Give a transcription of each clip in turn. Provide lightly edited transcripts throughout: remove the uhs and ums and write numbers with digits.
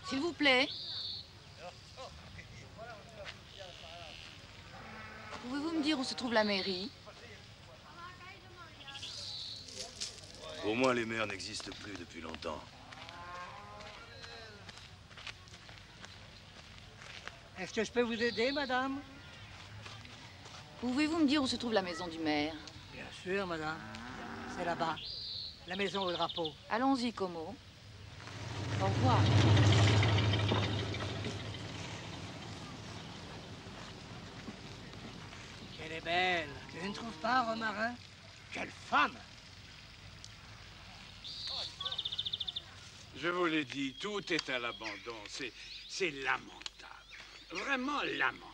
S'il vous plaît. Pouvez-vous me dire où se trouve la mairie? Au moins, les maires n'existent plus depuis longtemps. Est-ce que je peux vous aider, madame? Pouvez-vous me dire où se trouve la maison du maire? Bien sûr, madame. C'est là-bas. La maison au drapeau. Allons-y, Como. Au revoir. Elle est belle. Tu ne trouves pas, Romarin? Quelle femme! Je vous l'ai dit, tout est à l'abandon. C'est lamentable. Vraiment lamentable.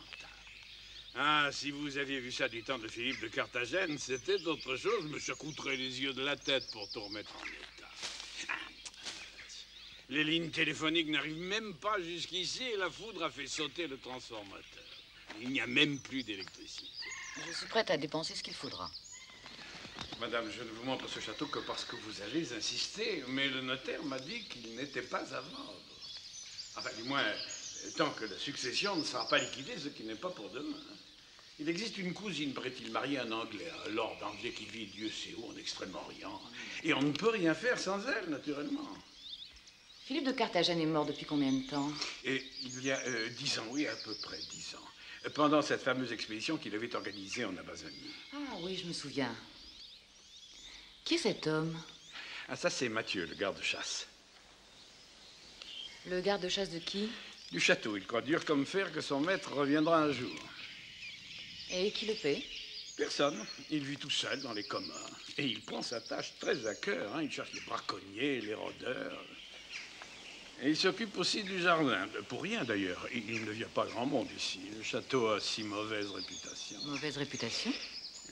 Ah, si vous aviez vu ça du temps de Philippe de Carthagène, c'était autre chose. Je me secouterais les yeux de la tête pour tout remettre en état. Ah, les lignes téléphoniques n'arrivent même pas jusqu'ici et la foudre a fait sauter le transformateur. Il n'y a même plus d'électricité. Je suis prête à dépenser ce qu'il faudra. Madame, je ne vous montre ce château que parce que vous avez insisté, mais le notaire m'a dit qu'il n'était pas à vendre. Enfin, du moins, tant que la succession ne sera pas liquidée, ce qui n'est pas pour demain. Il existe une cousine, paraît-il, mariée à un Anglais, un lord anglais qui vit Dieu sait où, en Extrême-Orient. Et on ne peut rien faire sans elle, naturellement. Philippe de Carthagène est mort depuis combien de temps? Et il y a 10 ans, oui, à peu près 10 ans. Pendant cette fameuse expédition qu'il avait organisée en Amazonie. Ah oui, je me souviens. Qui est cet homme? Ah, ça, c'est Mathieu, le garde-chasse. Le garde-chasse de qui? Du château. Il croit dur comme fer que son maître reviendra un jour. Et qui le paie? Personne. Il vit tout seul dans les communs. Et il prend sa tâche très à cœur. Il cherche les braconniers, les rôdeurs. Et il s'occupe aussi du jardin. Pour rien, d'ailleurs. Il ne vient pas grand monde ici. Le château a si mauvaise réputation. Mauvaise réputation?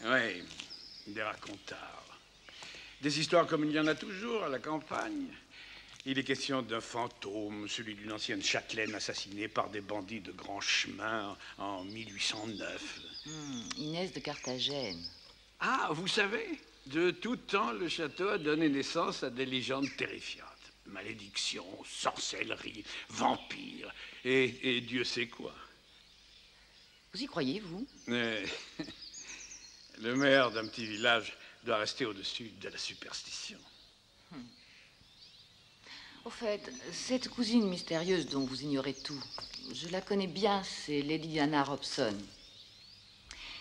Oui, des racontars. Des histoires comme il y en a toujours à la campagne. Il est question d'un fantôme, celui d'une ancienne châtelaine assassinée par des bandits de grand chemin en 1809. Inès de Carthagène. Ah, vous savez, de tout temps, le château a donné naissance à des légendes terrifiantes. Malédictions, sorcellerie, vampires, et Dieu sait quoi. Vous y croyez, vous? Mais le maire d'un petit village doit rester au-dessus de la superstition. Au fait, cette cousine mystérieuse dont vous ignorez tout, je la connais bien, c'est Lady Diana Robson.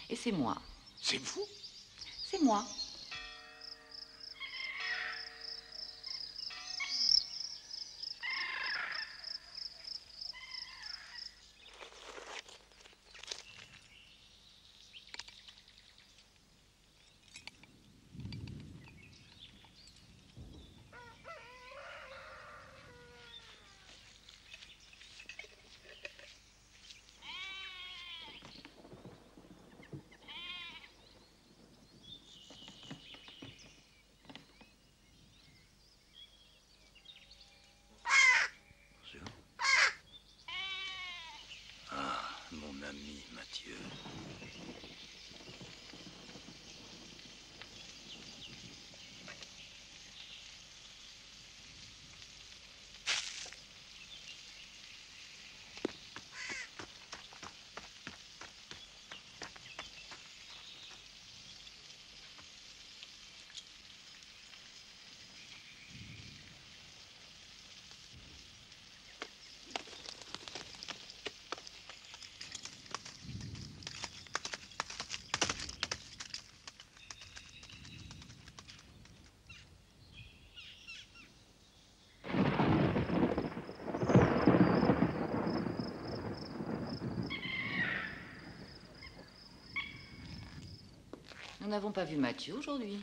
Et c'est moi. C'est vous? C'est moi. Mon ami Mathieu. Nous n'avons pas vu Mathieu aujourd'hui.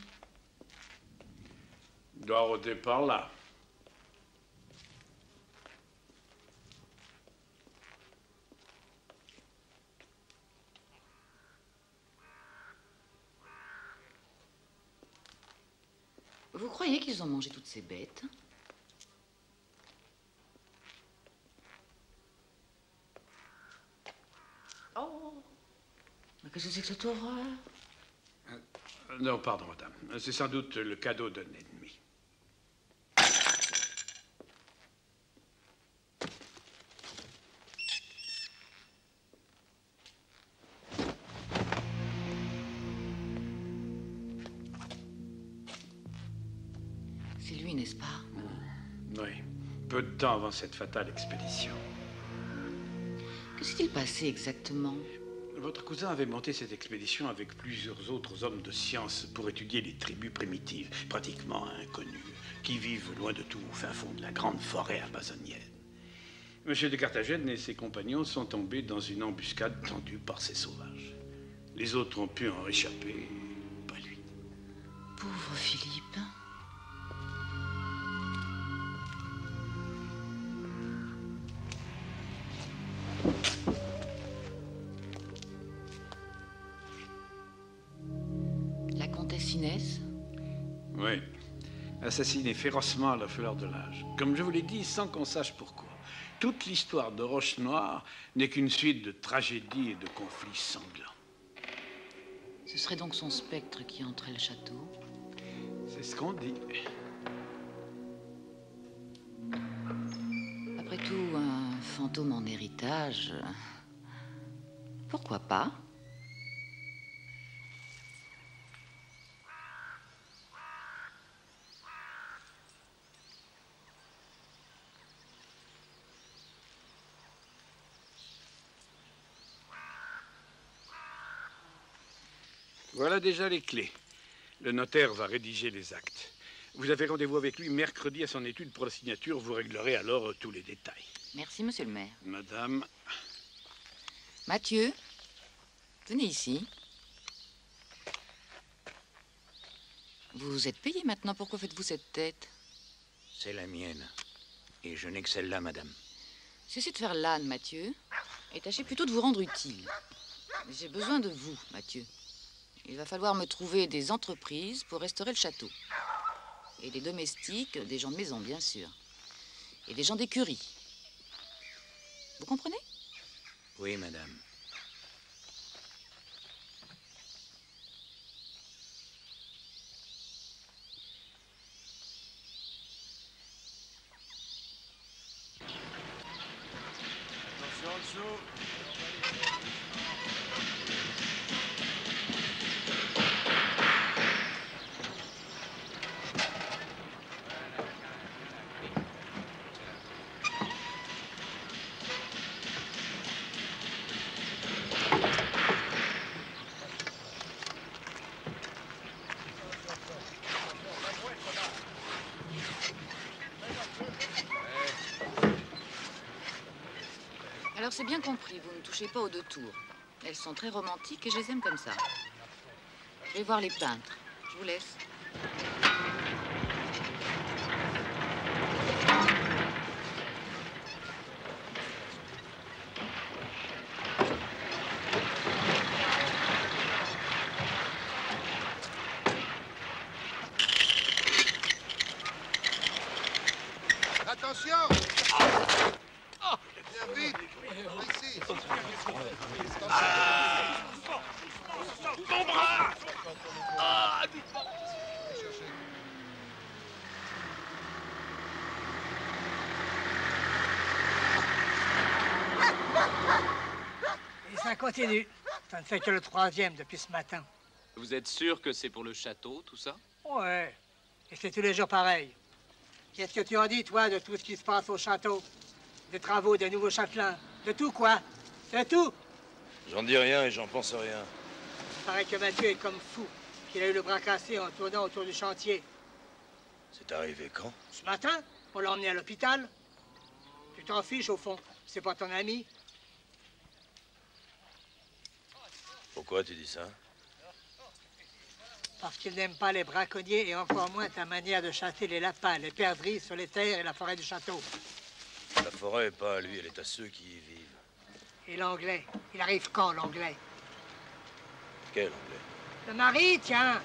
Il doit rôder par là. Vous croyez qu'ils ont mangé toutes ces bêtes? Oh! Mais qu'est-ce que c'est que cette horreur? Non, pardon, madame. C'est sans doute le cadeau d'un ennemi. n'est-ce pas? Oui, peu de temps avant cette fatale expédition. Que s'est-il passé exactement? Votre cousin avait monté cette expédition avec plusieurs autres hommes de science pour étudier les tribus primitives, pratiquement inconnues, qui vivent loin de tout au fin fond de la grande forêt amazonienne. Monsieur de Carthagène et ses compagnons sont tombés dans une embuscade tendue par ces sauvages. Les autres ont pu en réchapper, pas lui. Pauvre Philippe. La comtesse Inès? Oui, assassinée férocement à la fleur de l'âge. Comme je vous l'ai dit, sans qu'on sache pourquoi. Toute l'histoire de Roche-Noire n'est qu'une suite de tragédies et de conflits sanglants. Ce serait donc son spectre qui entrait le château? C'est ce qu'on dit. Après tout, un fantôme en héritage... Pourquoi pas? Voilà déjà les clés. Le notaire va rédiger les actes. Vous avez rendez-vous avec lui mercredi à son étude pour la signature. Vous réglerez alors tous les détails. Merci, monsieur le maire. Madame... Mathieu, venez ici. Vous êtes payé maintenant. Pourquoi faites-vous cette tête? C'est la mienne. Et je n'ai que celle-là, madame. Cessez de faire l'âne, Mathieu, et tâchez plutôt de vous rendre utile. J'ai besoin de vous, Mathieu. Il va falloir me trouver des entreprises pour restaurer le château. Et des domestiques, des gens de maison, bien sûr. Et des gens d'écurie. Vous comprenez? Oui, madame. Attention en dessous. Alors c'est bien compris, vous ne touchez pas aux deux tours. Elles sont très romantiques et je les aime comme ça. Je vais voir les peintres. Je vous laisse. Attention! Viens vite! Ici! Mon bras! Et ça continue. Ça ne fait que le troisième depuis ce matin. Vous êtes sûr que c'est pour le château, tout ça? Ouais. Et c'est tous les jours pareil. Qu'est-ce que tu en dis, toi, de tout ce qui se passe au château? Des travaux, des nouveaux châtelains, de tout, quoi? C'est tout! J'en dis rien et j'en pense rien. Il paraît que Mathieu est comme fou, qu'il a eu le bras cassé en tournant autour du chantier. C'est arrivé quand? Ce matin, on l'a emmené à l'hôpital. Tu t'en fiches, au fond. C'est pas ton ami. Pourquoi tu dis ça? Parce qu'il n'aime pas les braconniers et encore moins ta manière de chasser les lapins, les perdrix sur les terres et la forêt du château. La forêt est pas à lui, elle est à ceux qui y vivent. Et l'anglais? Il arrive quand, l'anglais? Quel anglais? Le mari, tiens!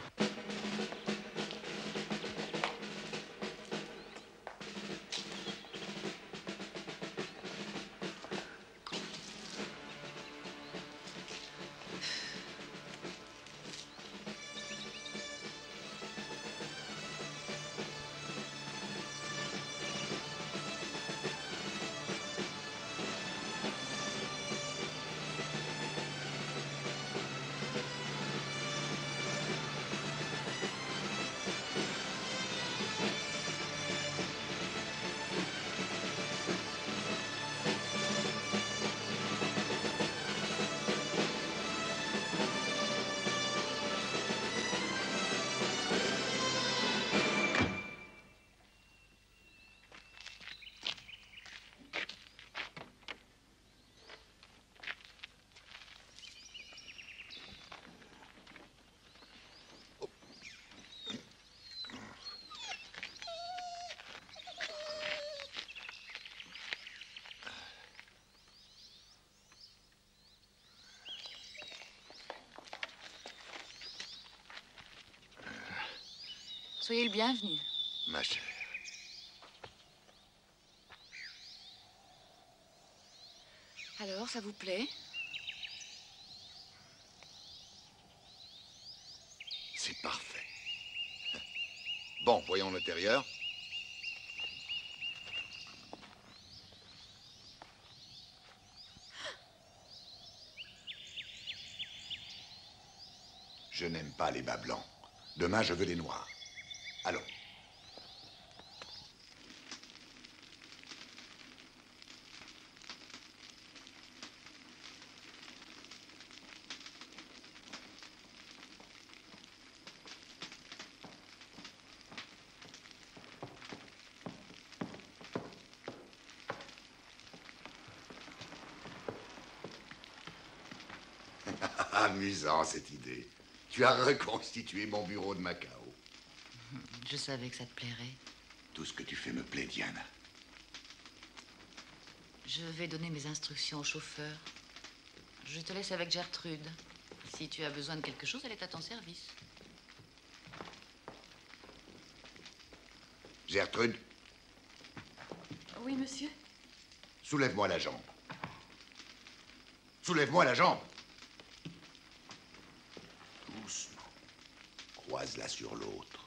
Soyez le bienvenu. Ma chère. Alors, ça vous plaît? C'est parfait. Bon, voyons l'intérieur. Je n'aime pas les bas blancs. Demain, je veux des noirs. Allons. Amusant, cette idée. Tu as reconstitué mon bureau de Macao. Je savais que ça te plairait. Tout ce que tu fais me plaît, Diane. Je vais donner mes instructions au chauffeur. Je te laisse avec Gertrude. Si tu as besoin de quelque chose, elle est à ton service. Gertrude, Oui, monsieur. soulève-moi la jambe. Soulève-moi la jambe. Doucement. Croise-la sur l'autre.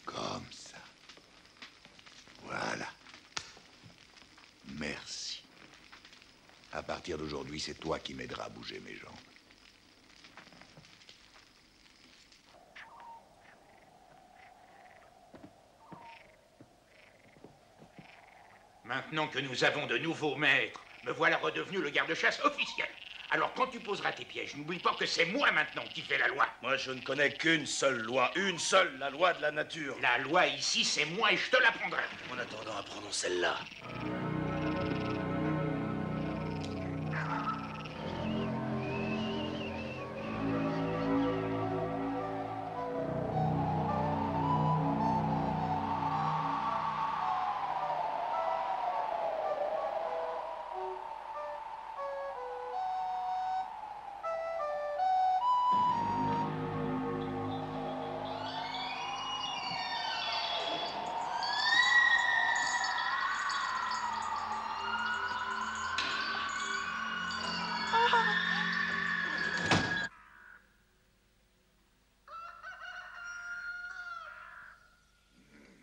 Comme ça. Voilà. Merci. À partir d'aujourd'hui, c'est toi qui m'aideras à bouger mes jambes. Maintenant que nous avons de nouveaux maîtres, me voilà redevenu le garde-chasse officiel. Alors quand tu poseras tes pièges, n'oublie pas que c'est moi maintenant qui fais la loi. Moi, je ne connais qu'une seule loi. Une seule, la loi de la nature. La loi ici, c'est moi et je te l'apprendrai. En attendant, apprenons celle-là.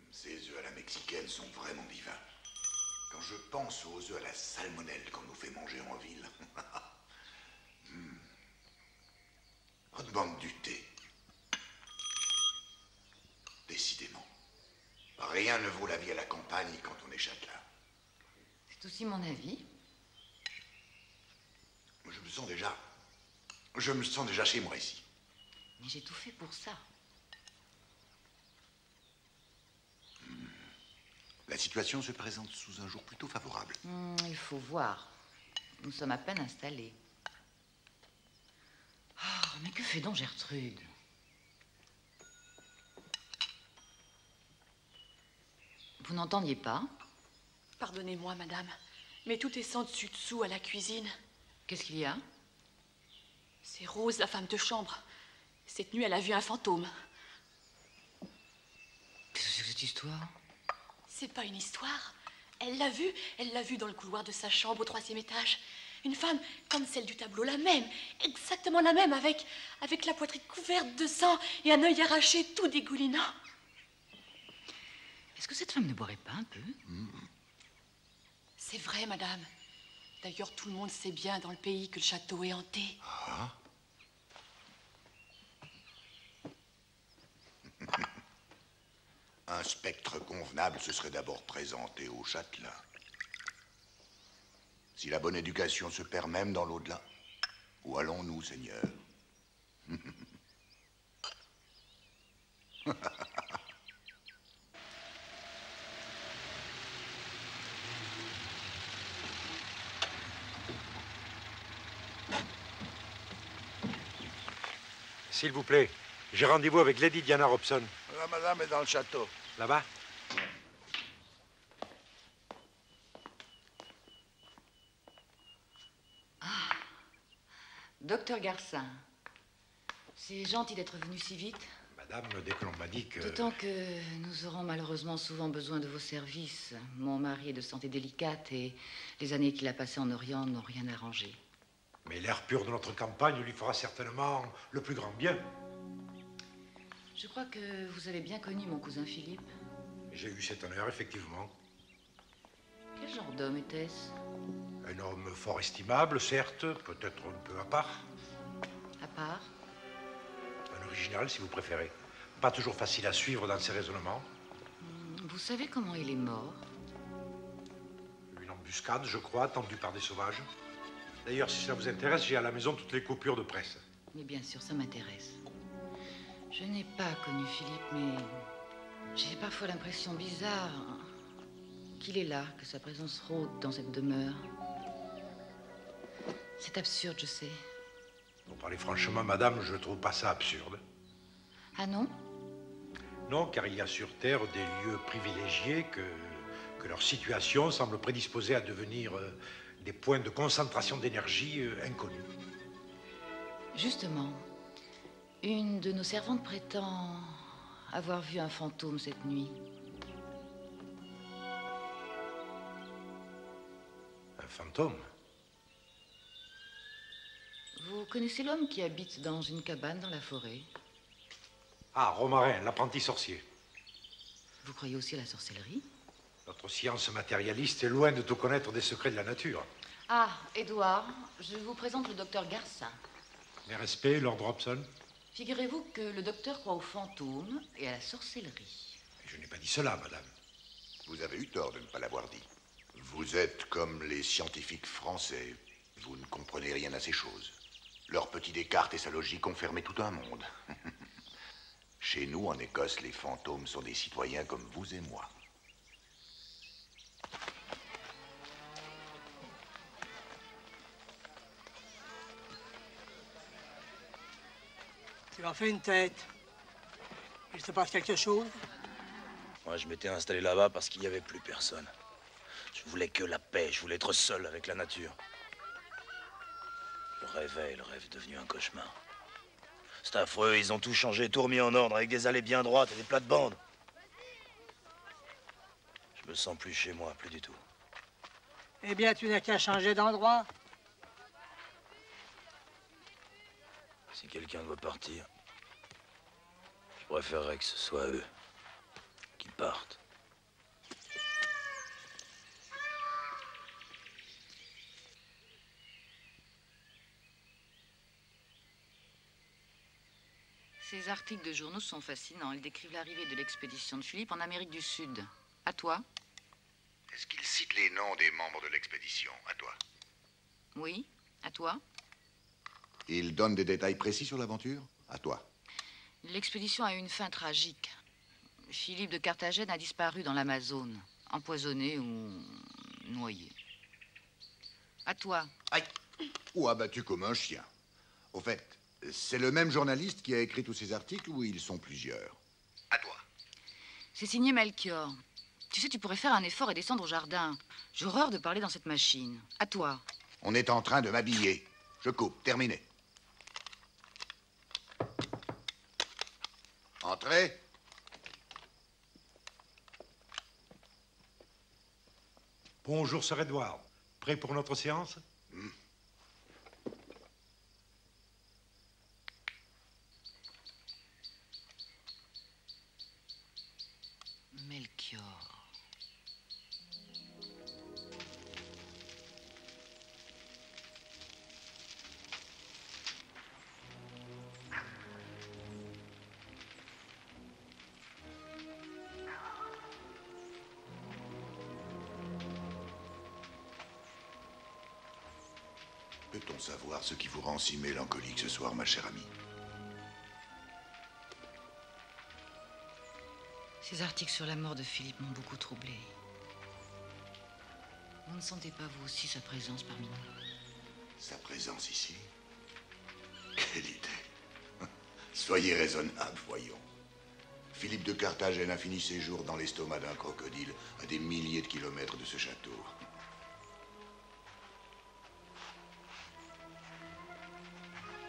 Ces œufs à la mexicaine sont vraiment divins. Quand je pense aux œufs à la salmonelle qu'on nous fait manger en ville. Bonne bande du thé. Décidément. Rien ne vaut la vie à la campagne quand on est châtelain. C'est aussi mon avis. Je me sens déjà... Je me sens déjà chez moi ici. Mais j'ai tout fait pour ça. La situation se présente sous un jour plutôt favorable. Il faut voir. Nous sommes à peine installés. Oh, mais que fait donc Gertrude? Vous n'entendiez pas? Pardonnez-moi, madame, mais tout est sans dessus-dessous à la cuisine. Qu'est-ce qu'il y a? C'est Rose, la femme de chambre. Cette nuit, elle a vu un fantôme. Qu'est-ce que c'est que cette histoire? C'est pas une histoire. Elle l'a vu dans le couloir de sa chambre au 3e étage. Une femme comme celle du tableau, la même, exactement la même, avec la poitrine couverte de sang et un œil arraché, tout dégoulinant. Est-ce que cette femme ne boirait pas un peu? C'est vrai, madame. D'ailleurs, tout le monde sait bien dans le pays que le château est hanté. Ah. Un spectre convenable se serait d'abord présenté au châtelain. Si la bonne éducation se perd même dans l'au-delà, où allons-nous, Seigneur? S'il vous plaît, j'ai rendez-vous avec Lady Diana Robson. La madame est dans le château. Là-bas? Docteur Garcin, c'est gentil d'être venu si vite. Madame, dès que l'on m'a dit que... D'autant que nous aurons malheureusement souvent besoin de vos services. Mon mari est de santé délicate et les années qu'il a passées en Orient n'ont rien arrangé. Mais l'air pur de notre campagne lui fera certainement le plus grand bien. Je crois que vous avez bien connu mon cousin Philippe. J'ai eu cet honneur, effectivement. Quel genre d'homme était-ce? Un homme fort estimable, certes, peut-être un peu à part. À part? Un original, si vous préférez. Pas toujours facile à suivre dans ses raisonnements. Vous savez comment il est mort? Une embuscade, je crois, tendue par des sauvages. D'ailleurs, si cela vous intéresse, j'ai à la maison toutes les coupures de presse. Mais bien sûr, ça m'intéresse. Je n'ai pas connu Philippe, mais j'ai parfois l'impression bizarre qu'il est là, que sa présence rôde dans cette demeure. C'est absurde, je sais. Pour parler franchement, madame, je ne trouve pas ça absurde. Ah non? Non, car il y a sur Terre des lieux privilégiés que leur situation semble prédisposer à devenir des points de concentration d'énergie inconnus. Justement, une de nos servantes prétend avoir vu un fantôme cette nuit. Un fantôme? Vous connaissez l'homme qui habite dans une cabane dans la forêt? Ah, Romarin, l'apprenti sorcier. Vous croyez aussi à la sorcellerie? Notre science matérialiste est loin de tout connaître des secrets de la nature. Ah, Édouard, je vous présente le docteur Garcin. Mes respects, Lord Robson. Figurez-vous que le docteur croit aux fantômes et à la sorcellerie. Je n'ai pas dit cela, madame. Vous avez eu tort de ne pas l'avoir dit. Vous êtes comme les scientifiques français. Vous ne comprenez rien à ces choses. Leur petit Descartes et sa logique ont fermé tout un monde. Chez nous, en Écosse, les fantômes sont des citoyens comme vous et moi. Tu en fais une tête. Il se passe quelque chose? Moi, je m'étais installé là-bas parce qu'il n'y avait plus personne. Je voulais que la paix, je voulais être seul avec la nature. Je rêvais, le rêve est devenu un cauchemar. C'est affreux, ils ont tout changé, tout remis en ordre, avec des allées bien droites et des plates-bandes. Je me sens plus chez moi, plus du tout. Eh bien, tu n'as qu'à changer d'endroit. Si quelqu'un doit partir, je préférerais que ce soit eux qui partent. Ces articles de journaux sont fascinants. Ils décrivent l'arrivée de l'expédition de Philippe en Amérique du Sud. À toi? Est-ce qu'il cite les noms des membres de l'expédition? À toi. Oui, à toi? Il donne des détails précis sur l'aventure? À toi. L'expédition a eu une fin tragique. Philippe de Carthagène a disparu dans l'Amazone, empoisonné ou noyé. À toi? Aïe! Ou abattu comme un chien. Au fait, c'est le même journaliste qui a écrit tous ces articles ou ils sont plusieurs? À toi. C'est signé Melchior. Tu sais, tu pourrais faire un effort et descendre au jardin. J'ai horreur de parler dans cette machine. À toi. On est en train de m'habiller. Je coupe. Terminé. Entrez. Bonjour, Sir Edward. Prêt pour notre séance? Melchior. Peut-on savoir ce qui vous rend si mélancolique ce soir, ma chère amie? Ces articles sur la mort de Philippe m'ont beaucoup troublé. Vous ne sentez pas, vous aussi, sa présence parmi nous? Sa présence ici? Quelle idée! Soyez raisonnable, voyons. Philippe de Carthagène a fini ses jours dans l'estomac d'un crocodile à des milliers de kilomètres de ce château.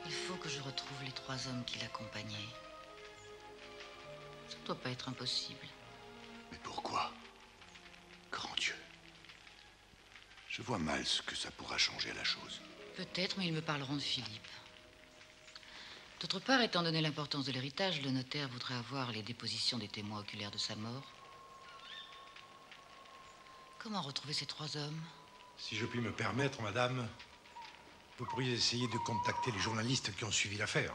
Il faut que je retrouve les 3 hommes qui l'accompagnaient. doit pas être impossible. Mais pourquoi? Grand Dieu. Je vois mal ce que ça pourra changer à la chose. Peut-être, mais ils me parleront de Philippe. D'autre part, étant donné l'importance de l'héritage, le notaire voudrait avoir les dépositions des témoins oculaires de sa mort. Comment retrouver ces 3 hommes? Si je puis me permettre, madame, vous pourriez essayer de contacter les journalistes qui ont suivi l'affaire.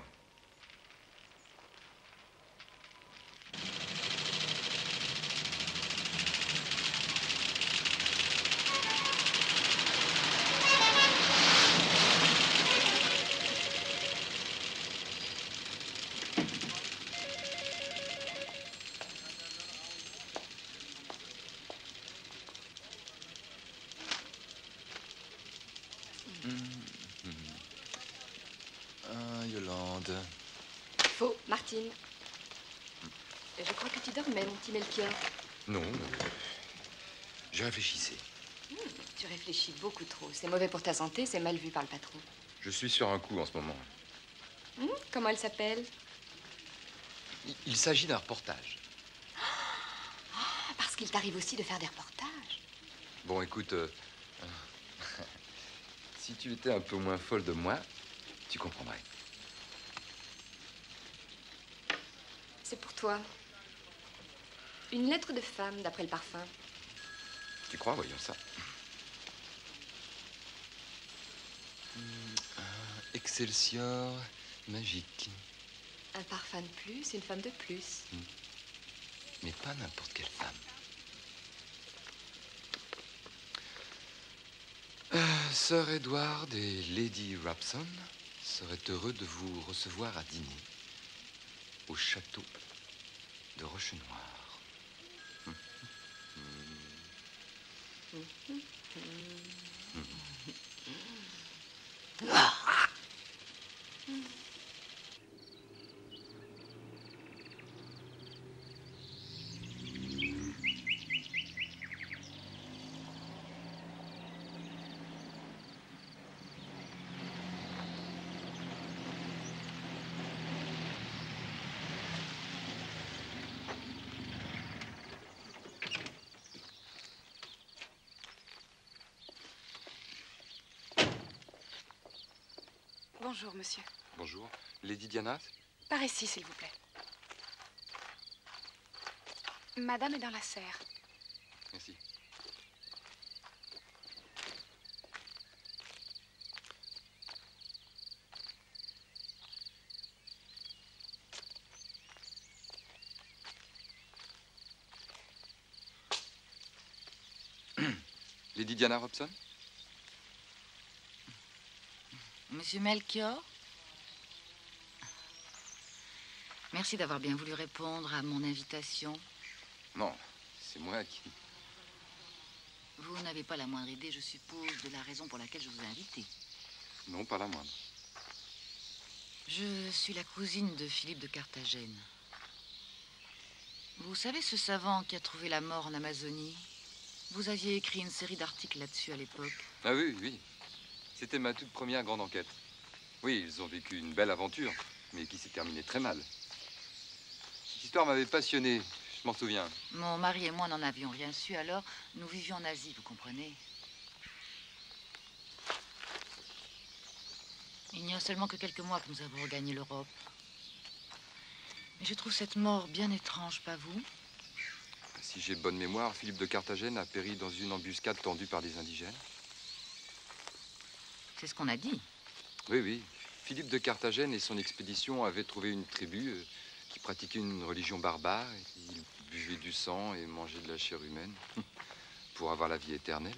Ah, Yolande. Faux, Martine. Je crois que tu dormais, mon petit Melchior. Non, je réfléchissais. Tu réfléchis beaucoup trop. C'est mauvais pour ta santé, c'est mal vu par le patron. Je suis sur un coup en ce moment. Comment elle s'appelle? Il s'agit d'un reportage. Parce qu'il t'arrive aussi de faire des reportages. Bon, écoute, si tu étais un peu moins folle de moi, tu comprendrais. C'est pour toi. Une lettre de femme, d'après le parfum. Tu crois? Voyons ça. Excelsior magique. Un parfum de plus, une femme de plus. Mais pas n'importe quelle femme. Sir Edward et Lady Rapson seraient heureux de vous recevoir à dîner au château de Rochenoir. Bonjour, monsieur. Bonjour. Lady Diana? Par ici, s'il vous plaît. Madame est dans la serre. Merci. Lady Diana Robson? Monsieur Melchior? Merci d'avoir bien voulu répondre à mon invitation. Non, c'est moi qui... Vous n'avez pas la moindre idée, je suppose, de la raison pour laquelle je vous ai invité. Non, pas la moindre. Je suis la cousine de Philippe de Carthagène. Vous savez ce savant qui a trouvé la mort en Amazonie? Vous aviez écrit une série d'articles là-dessus à l'époque. Ah oui, oui. C'était ma toute première grande enquête. Oui, ils ont vécu une belle aventure, mais qui s'est terminée très mal. Cette histoire m'avait passionné, je m'en souviens. Mon mari et moi n'en avions rien su, alors nous vivions en Asie, vous comprenez? Il n'y a seulement que quelques mois que nous avons regagné l'Europe. Mais je trouve cette mort bien étrange, pas vous? Si j'ai bonne mémoire, Philippe de Carthagène a péri dans une embuscade tendue par des indigènes. C'est ce qu'on a dit. Oui, oui. Philippe de Carthagène et son expédition avaient trouvé une tribu qui pratiquait une religion barbare. Ils buvaient du sang et mangeaient de la chair humaine pour avoir la vie éternelle.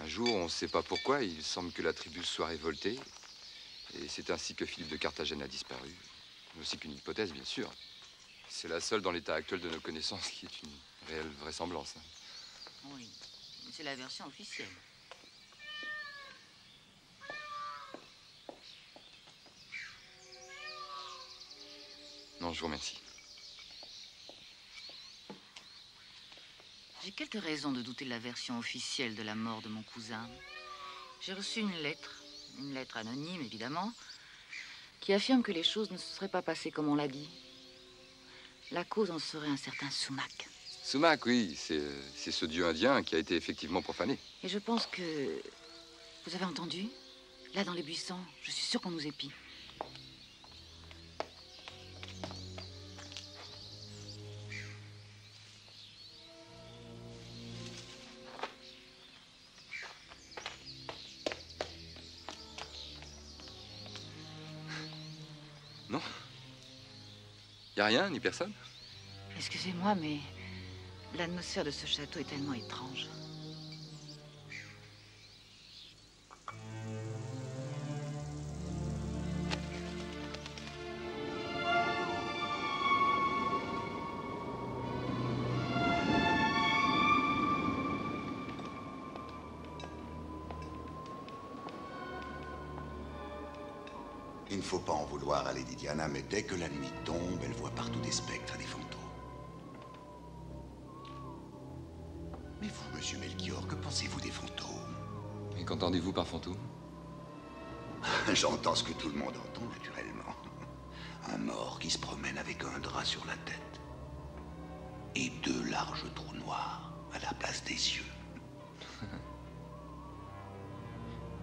Un jour, on ne sait pas pourquoi, il semble que la tribu soit révoltée. Et c'est ainsi que Philippe de Carthagène a disparu. Mais aussi qu'une hypothèse, bien sûr. C'est la seule dans l'état actuel de nos connaissances qui est une réelle vraisemblance. Oui, c'est la version officielle. Non, je vous remercie. J'ai quelques raisons de douter de la version officielle de la mort de mon cousin. J'ai reçu une lettre anonyme, évidemment, qui affirme que les choses ne se seraient pas passées comme on l'a dit. La cause en serait un certain Sumac. Sumac, oui, c'est ce dieu indien qui a été effectivement profané. Et je pense que... Vous avez entendu? Là, dans les buissons, je suis sûre qu'on nous épie. Non? Y a rien, ni personne? Excusez-moi, mais l'atmosphère de ce château est tellement étrange. Il ne faut pas en vouloir à Lady Diana, mais dès que la nuit tombe, elle voit partout des spectres et des fantômes. Mais vous, monsieur Melchior, que pensez-vous des fantômes? Et qu'entendez-vous par fantôme? J'entends ce que tout le monde entend, naturellement. Un mort qui se promène avec un drap sur la tête. Et 2 larges trous noirs à la place des yeux.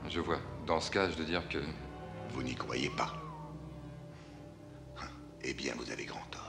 Je vois. Dans ce cas, je dois dire que... Vous n'y croyez pas? Eh bien, vous avez grand tort.